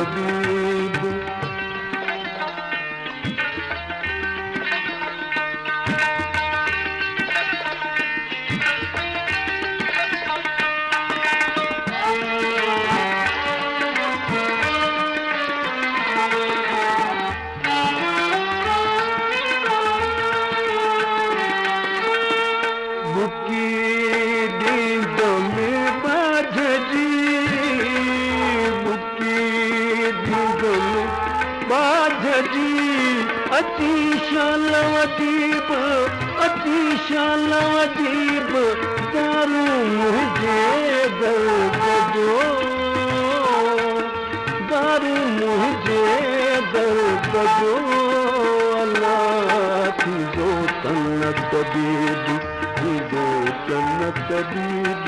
तबीब अतीशाल वजीब दारू मुझे दर्द जो दारू मुझे दर्द जो अल्लाह थींदो तन तबीब थींदो तन तबीब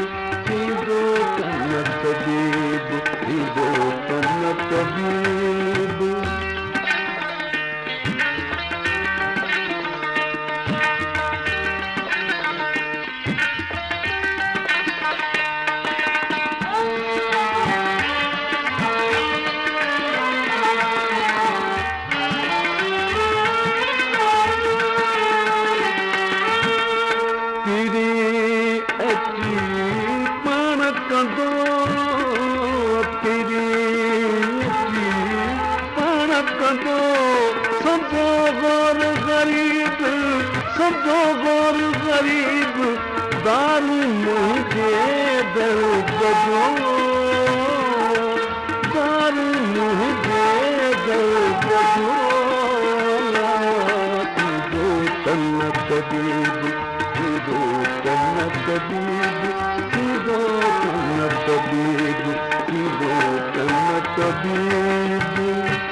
थींदो तन तबीब थींदो तन तबीब सबो गौर गरीब दारू मुझे दर्द जो दारू मुझे दर्द जो थींदो तन तबीब थींदो तन तबीब थींदो तन तबीब थींदो तन तबीब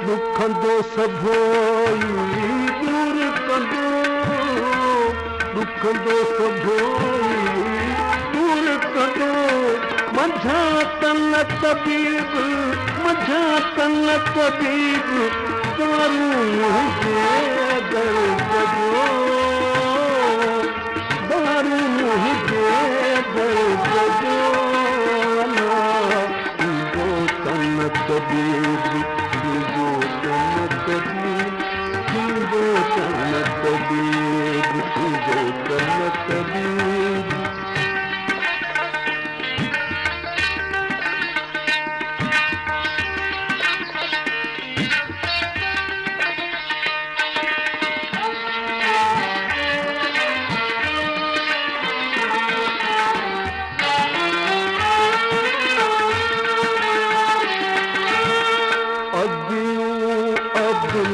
दुखंदो सभोई दूर कंदो दुखंदो सभोई दूर कंदो मझा तन तबीब मझा तन तबीब दारू मुझे दर्द जो दारू मुझे दर्द जो थींदो तन तबीब थींदो तन तबीब थींदो तन तबीब थींदो तन तबीब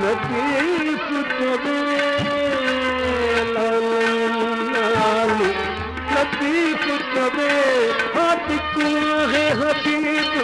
लतीफ तबे लाल लाल लतीफ तबे हाथ है हबीब